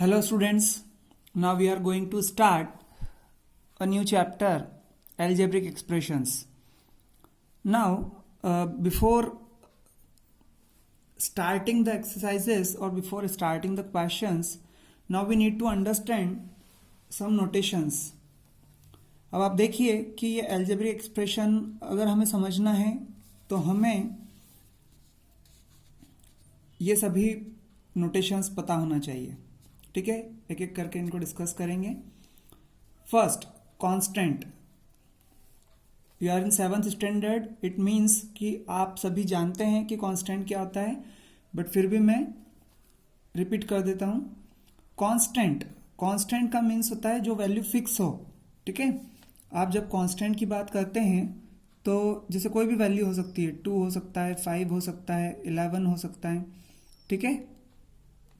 Hello students, now we are going to start a new chapter, algebraic expressions. Now, before starting the exercises or before starting the questions, now we need to understand some notations. अब आप देखिए कि ये algebraic expression अगर हमें समझना है तो हमें ये सभी notations पता होना चाहिए. ठीक है, एक एक करके इनको डिस्कस करेंगे. First, constant. You are in 7th standard. It means कि आप सभी जानते हैं कि कांस्टेंट क्या होता है, बट फिर भी मैं रिपीट कर देता हूं. कांस्टेंट का मीन्स होता है जो वैल्यू फिक्स हो. ठीक है, आप जब कांस्टेंट की बात करते हैं तो जैसे कोई भी वैल्यू हो सकती है, 2 हो सकता है, 5 हो सकता है, 11 हो सकता है. ठीक है,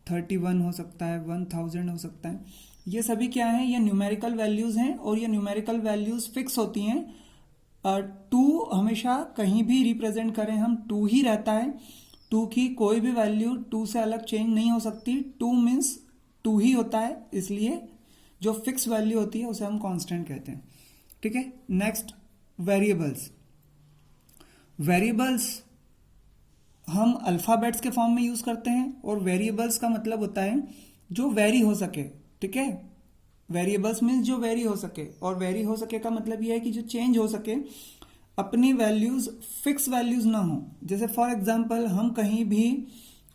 31 हो सकता है, 1000 हो सकता है. ये सभी क्या है? ये न्यूमेरिकल वैल्यूज हैं और ये न्यूमेरिकल वैल्यूज फिक्स होती हैं. 2 हमेशा कहीं भी रिप्रेजेंट करें हम, 2 ही रहता है. 2 की कोई भी वैल्यू 2 से अलग चेंज नहीं हो सकती. 2 मीन्स 2 ही होता है, इसलिए जो फिक्स वैल्यू होती है उसे हम कांस्टेंट कहते हैं. ठीक है. नेक्स्ट, वेरिएबल्स हम अल्फाबेट्स के फॉर्म में यूज करते हैं और वेरिएबल्स का मतलब होता है जो वेरी हो सके. ठीक है, वेरिएबल्स मीन्स जो वेरी हो सके, और वेरी हो सके का मतलब यह है कि जो चेंज हो सके, अपनी वैल्यूज फिक्स वैल्यूज ना हो. जैसे फॉर एग्जांपल हम कहीं भी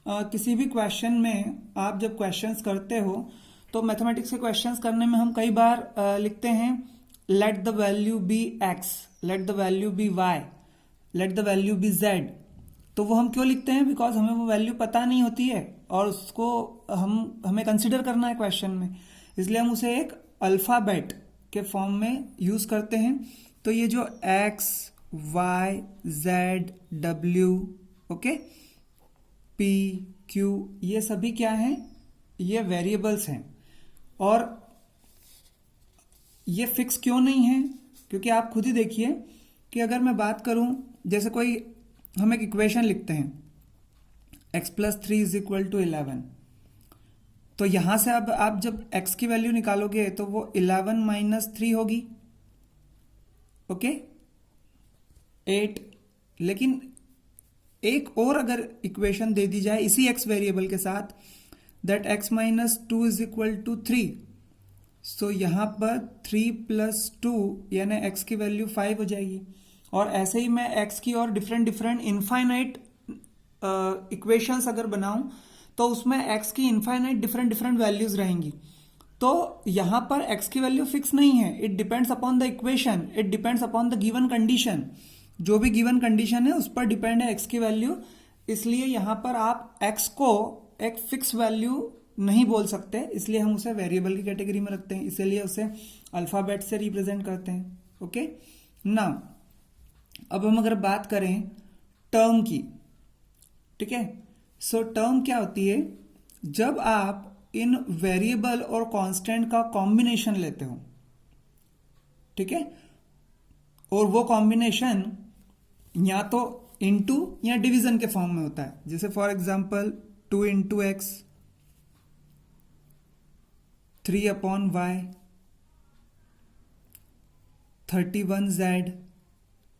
किसी भी क्वेश्चन में, आप जब क्वेश्चंस करते हो तो मैथमेटिक्स के क्वेश्चंस करने में हम कई बार लिखते हैं let the value be x, let the value be y, let the value be z. तो वो हम क्यों लिखते हैं? बिकॉज हमें वो वैल्यू पता नहीं होती है और उसको हमें कंसिडर करना है क्वेश्चन में, इसलिए हम उसे एक अल्फाबेट के फॉर्म में यूज करते हैं. तो ये जो एक्स, वाई, जेड, डब्ल्यू, ओके, पी, क्यू, ये सभी क्या हैं? ये वेरिएबल्स हैं. और ये फिक्स क्यों नहीं है? क्योंकि आप खुद ही देखिए कि अगर मैं बात करूं, जैसे कोई हम एक इक्वेशन लिखते हैं x + 3 = 11. तो यहां से अब आप जब x की वैल्यू निकालोगे तो वो 11 - 3 होगी. ओके, 8. लेकिन एक और अगर इक्वेशन दे दी जाए इसी x वेरिएबल के साथ, दैट x - 2 = 3. सो यहां पर 3 + 2 यानी x की वैल्यू 5 हो जाएगी. और ऐसे ही मैं x की और डिफरेंट इनफाइनाइट इक्वेशंस अगर बनाऊं तो उसमें x की इनफाइनाइट डिफरेंट वैल्यूज रहेंगी. तो यहां पर x की वैल्यू फिक्स नहीं है. It depends upon the equation, it depends upon the given condition. जो भी गिवन कंडीशन है उस पर डिपेंड है x की वैल्यू. इसलिए यहां पर आप x को एक फिक्स वैल्यू नहीं बोल सकते, इसलिए हम उसे वेरिएबल की कैटेगरी में रखते हैं, इसलिए उसे अल्फाबेट से रिप्रेजेंट करते हैं. ओके, नाउ अब हम अगर बात करें टर्म की. ठीक है, सो टर्म क्या होती है? जब आप इन वेरिएबल और कांस्टेंट का कॉम्बिनेशन लेते हो. ठीक है, और वो कॉम्बिनेशन या तो इनटू या डिवीजन के फॉर्म में होता है. जैसे for example 2 × x, 3/y, 31z.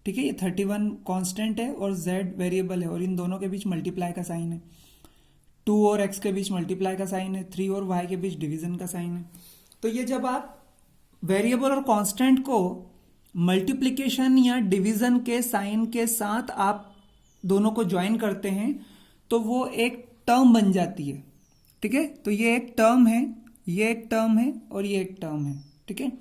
ठीक है, ये 31 कांस्टेंट है और z वेरिएबल है और इन दोनों के बीच मल्टीप्लाई का साइन है. 2 और x के बीच मल्टीप्लाई का साइन है, 3 और y के बीच डिवीजन का साइन है. तो ये जब आप वेरिएबल और कांस्टेंट को मल्टीप्लिकेशन या डिवीजन के साइन के साथ आप दोनों को ज्वाइन करते हैं तो वो एक टर्म बन जाती है. ठीक है, तो ये एक टर्म है, ये एक टर्म है और ये एक टर्म है. ठीक है,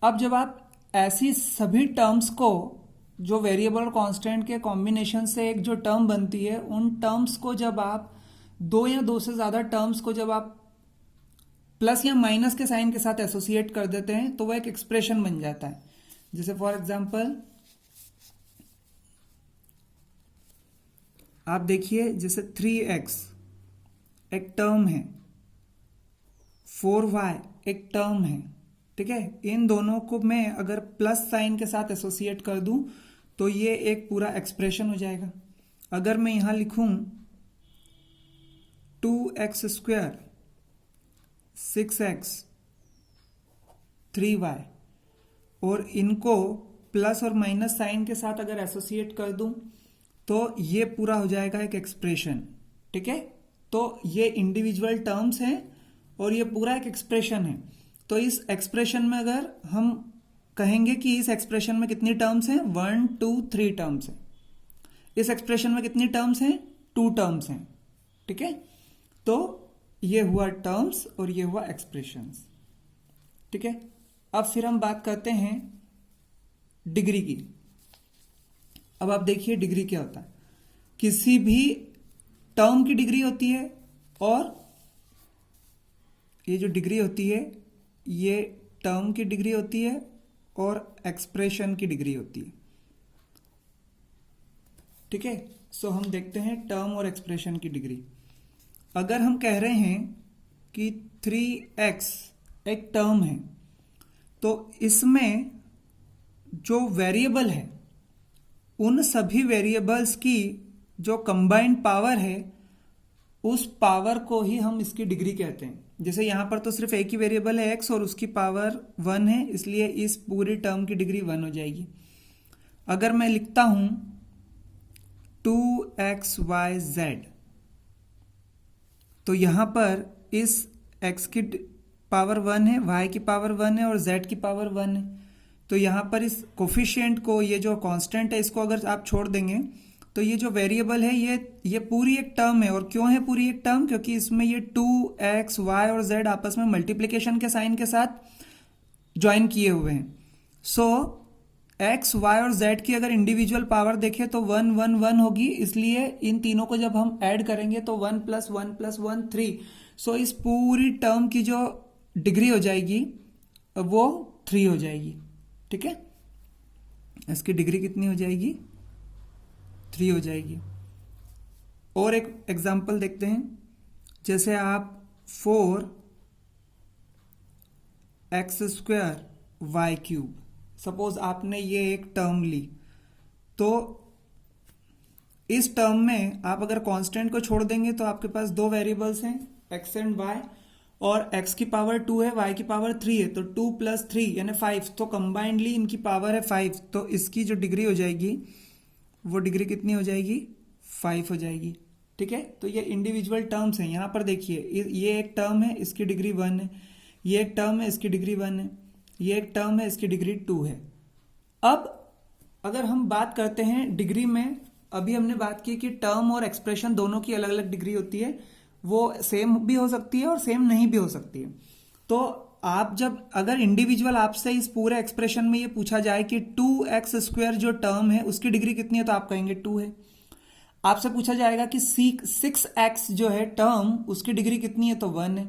अब जब आप ऐसी सभी टर्म्स को, जो वेरिएबल और कांस्टेंट के कॉम्बिनेशन से एक जो टर्म बनती है, उन टर्म्स को जब आप 2 या 2 से ज्यादा टर्म्स को जब आप प्लस या माइनस के साइन के साथ एसोसिएट कर देते हैं तो वो एक एक्सप्रेशन बन जाता है. जैसे फॉर एग्जांपल आप देखिए, जैसे 3x एक टर्म है, 4y एक टर्म है. ठीक है, इन दोनों को मैं अगर प्लस साइन के साथ एसोसिएट कर दूं तो ये एक पूरा एक्सप्रेशन हो जाएगा. अगर मैं यहां लिखूं 2x² 6x 3y और इनको प्लस और माइनस साइन के साथ अगर एसोसिएट कर दूं तो ये पूरा हो जाएगा एक एक्सप्रेशन। ठीक है, तो ये इंडिविजुअल टर्म्स हैं और ये पूरा एक एक्सप्रेशन है। तो इस एक्सप्रेशन में अगर हम कहेंगे कि इस एक्सप्रेशन में कितनी टर्म्स हैं, 1 2 3 टर्म्स हैं। इस एक्सप्रेशन में कितनी टर्म्स हैं, 2 टर्म्स हैं। ठीक है, तो ये हुआ टर्म्स और ये हुआ एक्सप्रेशंस। ठीक है, अब फिर हम बात करते हैं डिग्री की। अब आप देखिए डिग्री क्या होता है। किसी भी टर्म की डिग्री होती है और ये जो डिग्री होती है ये टर्म की डिग्री होती है और एक्सप्रेशन की डिग्री होती है। ठीक है, सो हम देखते हैं टर्म और एक्सप्रेशन की डिग्री। अगर हम कह रहे हैं कि 3x एक टर्म है तो इसमें जो वेरिएबल है उन सभी वेरिएबल्स की जो कंबाइंड पावर है उस पावर को ही हम इसकी डिग्री कहते हैं। जैसे यहां पर तो सिर्फ एक ही वेरिएबल है x और उसकी पावर 1 है, इसलिए इस पूरी टर्म की डिग्री 1 हो जाएगी। अगर मैं लिखता हूं 2xyz तो यहां पर इस x की पावर 1 है, y की पावर 1 है और z की पावर 1 है। तो यहां पर इस कोफिशिएंट को, ये जो कांस्टेंट है, इसको अगर आप छोड़ देंगे तो ये जो वेरिएबल है ये पूरी एक टर्म है। और क्यों है पूरी एक टर्म? क्योंकि इसमें ये 2x y और z आपस में मल्टीप्लिकेशन के साइन के साथ ज्वाइन किए हुए हैं। सो x y और z की अगर इंडिविजुअल पावर देखें तो 1 1 1 होगी, इसलिए इन तीनों को जब हम ऐड करेंगे तो 1 + 1 + 1 3। सो इस पूरी टर्म की जो डिग्री हो जाएगी वो 3 हो जाएगी। ठीक है, इसकी डिग्री कितनी हो जाएगी? 3 हो जाएगी। और एक एग्जांपल देखते हैं। जैसे आप 4x² y³ सपोज आपने ये एक टर्म ली, तो इस टर्म में आप अगर कांस्टेंट को छोड़ देंगे तो आपके पास 2 वेरिएबल्स हैं x एंड y, और x की पावर 2 है, y की पावर 3 है, तो 2 + 3 यानी 5। तो कंबाइंडली इनकी पावर है 5। तो इसकी जो डिग्री हो जाएगी वो डिग्री कितनी हो जाएगी? 5 हो जाएगी। ठीक है, तो ये इंडिविजुअल टर्म्स हैं। यहां पर देखिए ये एक टर्म है, इसकी डिग्री 1 है, ये एक टर्म है, इसकी डिग्री 1 है, ये एक टर्म है, इसकी डिग्री 2 है। अब अगर हम बात करते हैं डिग्री में, अभी हमने बात की कि टर्म और एक्सप्रेशन दोनों की अलग अलग डिग्री होती है, वो सेम भी हो सकती है और सेम नहीं भी हो सकती है। तो आप जब अगर इंडिविजुअल आपसे इस पूरे एक्सप्रेशन में ये पूछा जाए कि 2x² जो टर्म है उसकी डिग्री कितनी है, तो आप कहेंगे 2 है। आपसे पूछा जाएगा कि 6x जो है टर्म उसकी डिग्री कितनी है, तो 1 है।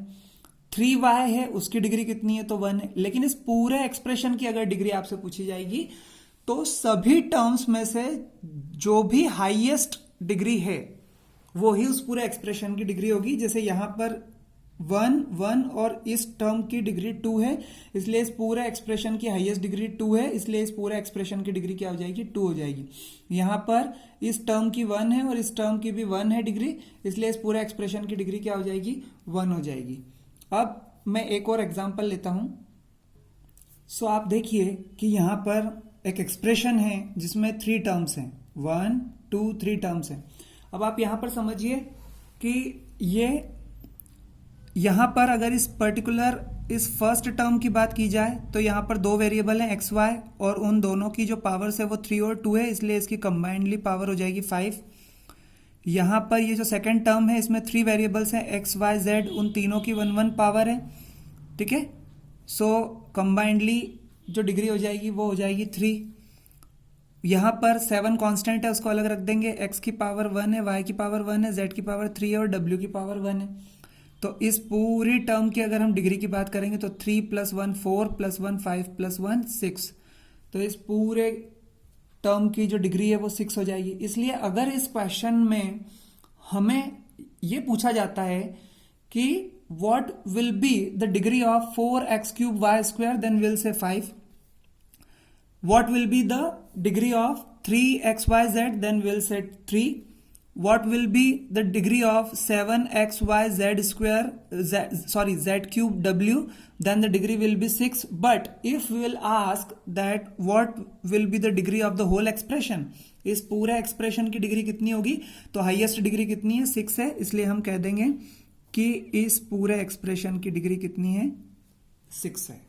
3y है उसकी डिग्री कितनी है, तो 1 है। लेकिन इस पूरे एक्सप्रेशन की अगर डिग्री आपसे पूछी जाएगी तो सभी टर्म्स में से जो भी हाईएस्ट डिग्री है वो ही उस पूरे एक्सप्रेशन की डिग्री होगी। जैसे यहां पर 1 1 और इस टर्म की डिग्री 2 है, इसलिए इस पूरे एक्सप्रेशन की हाईएस्ट डिग्री 2 है, इसलिए इस पूरे एक्सप्रेशन की डिग्री क्या हो जाएगी? 2 हो जाएगी। यहां पर इस टर्म की 1 है और इस टर्म की भी 1 है डिग्री, इसलिए इस पूरे एक्सप्रेशन की डिग्री क्या हो जाएगी? 1 हो जाएगी। अब मैं एक और एग्जांपल लेता हूं। सो आप देखिए कि यहां पर एक एक्सप्रेशन है जिसमें 3 टर्म्स हैं, 1 2 3 टर्म्स हैं। अब आप यहां पर समझिए कि ये यहां पर अगर इस पर्टिकुलर इस फर्स्ट टर्म की बात की जाए तो यहां पर 2 वेरिएबल हैं x y, और उन दोनों की जो पावर्स है वो 3 और 2 है, इसलिए इसकी कंबाइंडली पावर हो जाएगी 5। यहां पर ये जो सेकंड टर्म है इसमें 3 वेरिएबल्स हैं x y z, उन तीनों की 1 1 पावर है। ठीक है, सो कंबाइंडली जो डिग्री हो जाएगी वो हो जाएगी 3। यहां पर 7 कांस्टेंट है, उसको अलग रख देंगे। x की पावर 1 है, y की पावर 1 है, z की पावर 3 है और w की पावर 1 है। तो इस पूरी टर्म की अगर हम डिग्री की बात करेंगे तो 3 + 1 4 + 1 5 + 1 6। तो इस पूरे टर्म की जो डिग्री है वो 6 हो जाएगी। इसलिए अगर इस क्वेश्चन में हमें ये पूछा जाता है कि what will be the degree of 4x³ y², then will say 5। What will be the degree of 3xyz? Then we'll say 3. what will be the degree of 7xyz square z cube w, then the degree will be 6. But if we will ask that what will be the degree of the whole expression, इस पूरे expression की degree कितनी होगी, तो highest degree कितनी है, 6 है, इसलिए हम कह देंगे कि इस पूरे एक्सप्रेशन की डिग्री कितनी है, 6 है.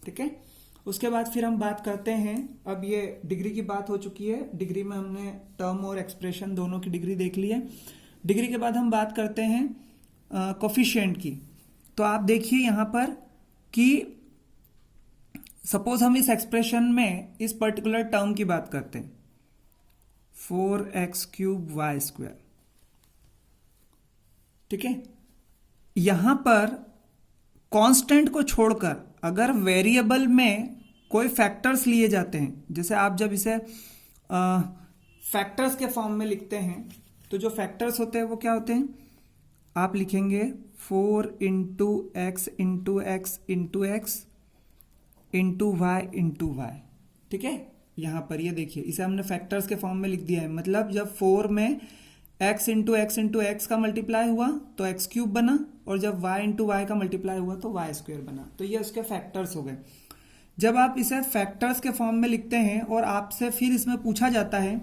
ठीक है. उसके बाद फिर हम बात करते हैं, अब ये डिग्री की बात हो चुकी है, डिग्री में हमने टर्म और एक्सप्रेशन दोनों की डिग्री देख ली है. डिग्री के बाद हम बात करते हैं कोफिशिएंट की. तो आप देखिए यहां पर कि सपोज हम इस एक्सप्रेशन में इस पर्टिकुलर टर्म की बात करते हैं, 4x³ y². ठीक है. यहां पर कांस्टेंट को छोड़कर अगर वेरिएबल में कोई फैक्टर्स लिए जाते हैं, जैसे आप जब इसे फैक्टर्स के फॉर्म में लिखते हैं, तो जो फैक्टर्स होते हैं वो क्या होते हैं, आप लिखेंगे 4 × x × x × x × y × y. ठीक है. यहां पर ये देखिए, इसे हमने फैक्टर्स के फॉर्म में लिख दिया है. मतलब जब 4 में x × x × x का मल्टीप्लाई हुआ तो x³ बना, और जब y × y का मल्टीप्लाई हुआ तो y² बना. तो ये उसके फैक्टर्स हो गए. जब आप इसे फैक्टर्स के फॉर्म में लिखते हैं और आपसे फिर इसमें पूछा जाता है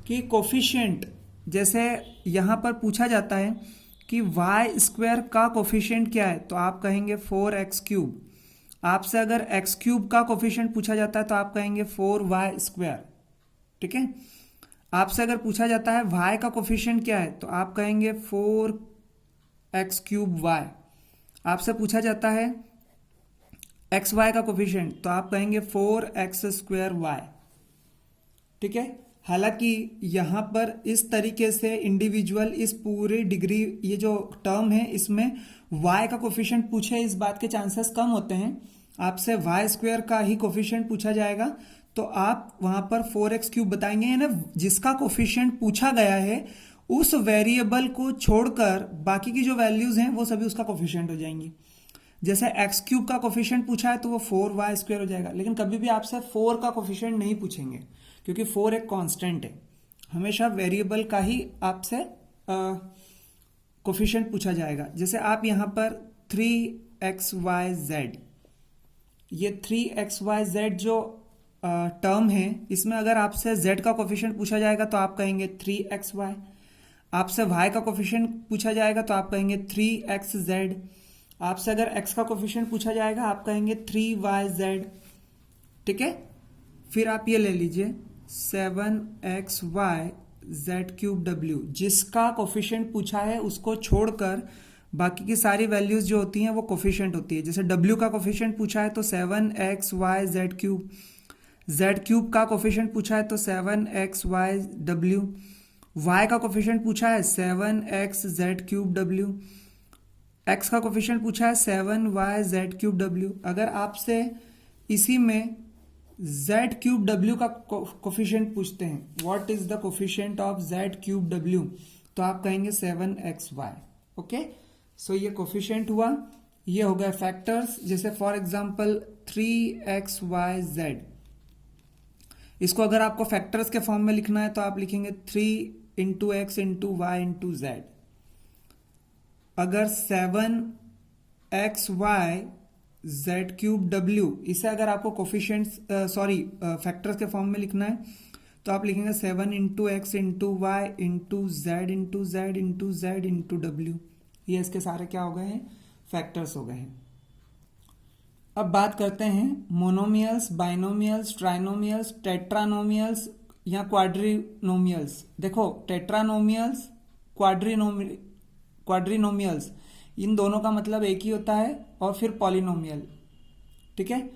कि कोफिशिएंट, जैसे यहां पर पूछा जाता है कि y² का कोफिशिएंट क्या है, तो आप कहेंगे 4x³. आपसे अगर x³ का कोफिशिएंट पूछा जाता है तो आप कहेंगे 4y². ठीक है. आपसे अगर पूछा जाता है y का कोफिशिएंट क्या है, तो आप कहेंगे 4x³ y. आपसे पूछा जाता है xy का कोफिशिएंट, तो आप कहेंगे 4x² y. ठीक है. हालांकि यहां पर इस तरीके से इंडिविजुअल इस पूरी डिग्री, ये जो टर्म है इसमें y का कोफिशिएंट पूछे, इस बात के चांसेस कम होते हैं. आपसे y² का ही कोफिशिएंट पूछा जाएगा तो आप वहां पर 4x³ बताएंगे, यानी जिसका कोफिशिएंट पूछा गया है उस वेरिएबल को छोड़कर बाकी की जो वैल्यूज हैं वो सभी उसका कोफिशिएंट हो जाएंगी. जैसे x³ का कोफिशिएंट पूछा है तो वो 4y² हो जाएगा. लेकिन कभी भी आपसे 4 का कोफिशिएंट नहीं पूछेंगे, क्योंकि 4 एक कांस्टेंट है. हमेशा वेरिएबल का ही आपसे कोफिशिएंट पूछा जाएगा. जैसे आप यहां पर 3xyz, ये 3xyz जो टर्म है, इसमें अगर आपसे z का कोफिशिएंट पूछा जाएगा तो आप कहेंगे 3xy. आपसे y का कोफिशिएंट पूछा जाएगा तो आप कहेंगे 3xz. आपसे अगर x का कोफिशिएंट पूछा जाएगा आप कहेंगे 3yz. ठीक है. फिर आप ये ले लीजिए 7xy z³w, जिसका कोफिशिएंट पूछा है उसको छोड़कर बाकी की सारी वैल्यूज जो होती हैं वो कोफिशिएंट होती है. जैसे w का कोफिशिएंट पूछा है तो 7xy z³, z³ का कोफिशिएंट पूछा है तो 7xyw, y का कोफिशिएंट पूछा है 7xz³w, x का कोफिशिएंट पूछा है 7yz³w. अगर आपसे इसी में z³w का कोफिशिएंट पूछते हैं, what is the coefficient of z³w, तो आप कहेंगे 7xy. ओके. सो ये कोफिशिएंट हुआ. ये हो गया फैक्टर्स. जैसे फॉर एग्जांपल 3xyz, इसको अगर आपको फैक्टर्स के फॉर्म में लिखना है तो आप लिखेंगे 3 × x × y × z. अगर 7xy z³w, इसे अगर आपको कोफिशिएंट्स फैक्टर्स के फॉर्म में लिखना है तो आप लिखेंगे 7 × x × y × z × z × z × w. ये इसके सारे क्या हो गए हैं, फैक्टर्स हो गए हैं. अब बात करते हैं मोनोमियल्स, बाइनोमियल्स, ट्राइनोमियल्स, टेट्रानोमियल्स या क्वाड्रिनोमियल्स. देखो टेट्रानोमियल्स, क्वाड्रिनोमियल्स, इन दोनों का मतलब एक ही होता है, और फिर पॉलिनोमियल. ठीक है.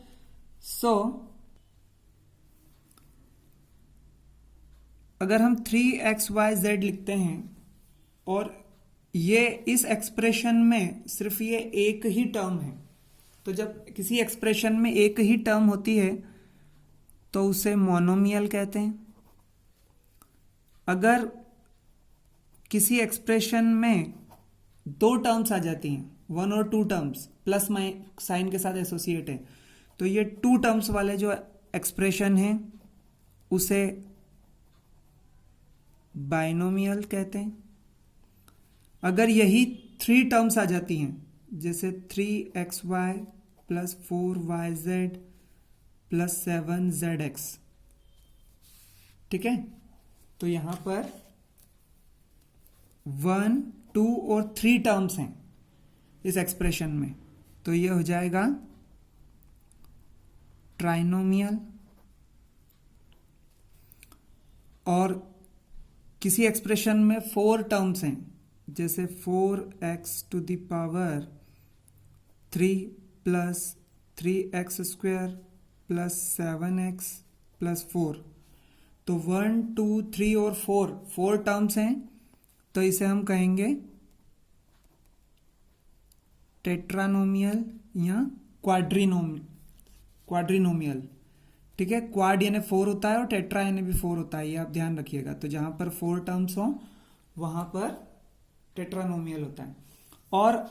सो अगर हम 3xyz लिखते हैं और ये इस एक्सप्रेशन में सिर्फ ये एक ही टर्म है, तो जब किसी एक्सप्रेशन में एक ही टर्म होती है तो उसे मोनोमियल कहते हैं. अगर किसी एक्सप्रेशन में 2 टर्म्स आ जाती हैं, 1 और 2 टर्म्स प्लस साइन के साथ एसोसिएट है, तो ये 2 टर्म्स वाले जो एक्सप्रेशन है उसे बाइनोमियल कहते हैं। अगर यही 3 टर्म्स आ जाती हैं, जैसे 3xy plus 4yz plus 7zx, ठीक है, तो यहां पर 1, 2 और 3 टर्म्स हैं इस एक्सप्रेशन में, तो ये हो जाएगा ट्राइनोमियल। और किसी एक्सप्रेशन में 4 टर्म्स हैं, जैसे 4x to the power 3 plus 3x square plus 7x plus 4, तो 1, 2, 3 और 4 टर्म्स हैं, तो इसे हम कहेंगे टेट्रानोमियल या क्वाड्रिनोमियल, ठीक है। क्वाड यानी 4 होता है और टेट्रा यानी भी 4 होता है, ये आप ध्यान रखिएगा। तो जहां पर 4 टर्म्स हो वहां पर टेट्रानोमियल होता है। और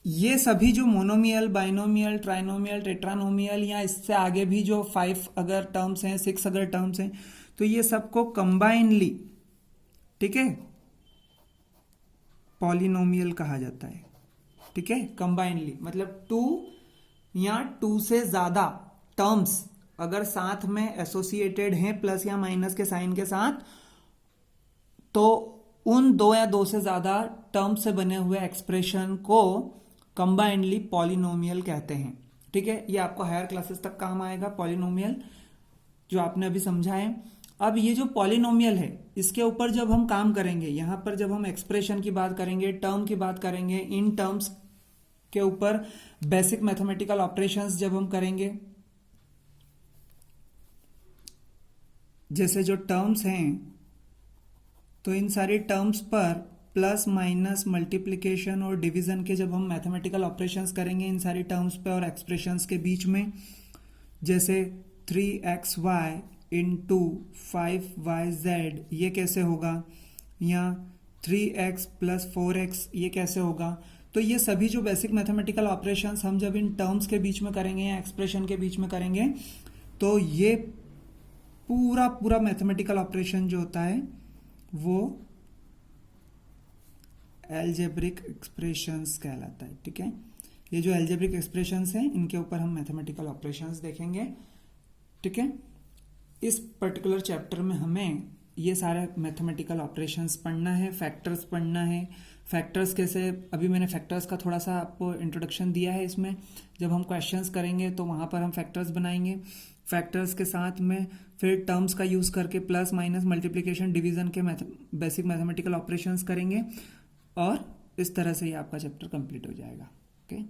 ये सभी जो मोनोमियल, बाइनोमियल, ट्राइनोमियल, टेट्रानोमियल या इससे आगे भी जो 5 अगर टर्म्स हैं, 6 अगर टर्म्स हैं, तो ये सबको कंबाइनली, ठीक है, पॉलिनोमियल कहा जाता है, ठीक है। कंबाइनली मतलब 2 या 2 से ज्यादा टर्म्स अगर साथ में एसोसिएटेड हैं प्लस या माइनस के साइन के साथ, तो उन 2 या 2 से ज्यादा टर्म से बने हुए एक्सप्रेशन को कंबाइनली पॉलिनोमियल कहते हैं, ठीक है। ये आपको हायर क्लासेस तक काम आएगा पॉलिनोमियल, जो आपने अभी समझा है। अब ये जो पॉलिनोमियल है, इसके ऊपर जब हम काम करेंगे, यहां पर जब हम एक्सप्रेशन की बात करेंगे, टर्म की बात करेंगे, इन टर्म्स के ऊपर बेसिक मैथमेटिकल ऑपरेशंस जब हम करेंगे, जैसे जो टर्म्स हैं, तो इन सारी टर्म्स पर प्लस माइनस मल्टीप्लिकेशन और डिवीजन के जब हम मैथमेटिकल ऑपरेशंस करेंगे इन सारी टर्म्स पे और एक्सप्रेशंस के बीच में, जैसे 3xy इंटू 5yz, ये कैसे होगा, या 3x प्लस 4x, ये कैसे होगा। तो ये सभी जो बेसिक मैथमेटिकल ऑपरेशंस हम जब इन टर्म्स के बीच में करेंगे या एक्सप्रेशन के बीच में करेंगे, तो ये पूरा मैथमेटिकल ऑपरेशन जो होता है वो एल्जेब्रिक एक्सप्रेशंस कहलाता है, ठीक है। ये जो एल्जेब्रिक एक्सप्रेशंस हैं, इनके ऊपर हम मैथमेटिकल ऑपरेशंस देखेंगे, ठीक है। इस पर्टिकुलर चैप्टर में हमें ये सारे मैथमेटिकल ऑपरेशंस पढ़ना है, फैक्टर्स पढ़ना है। फैक्टर्स कैसे, अभी मैंने फैक्टर्स का थोड़ा सा आपको इंट्रोडक्शन दिया है। इसमें जब हम क्वेश्चंस करेंगे तो वहां पर हम फैक्टर्स बनाएंगे। फैक्टर्स के साथ में फिर टर्म्स का यूज करके प्लस माइनस मल्टीप्लिकेशन डिवीजन के बेसिक मैथमेटिकल ऑपरेशंस करेंगे, और इस तरह से ये आपका चैप्टर कंप्लीट हो जाएगा, ओके।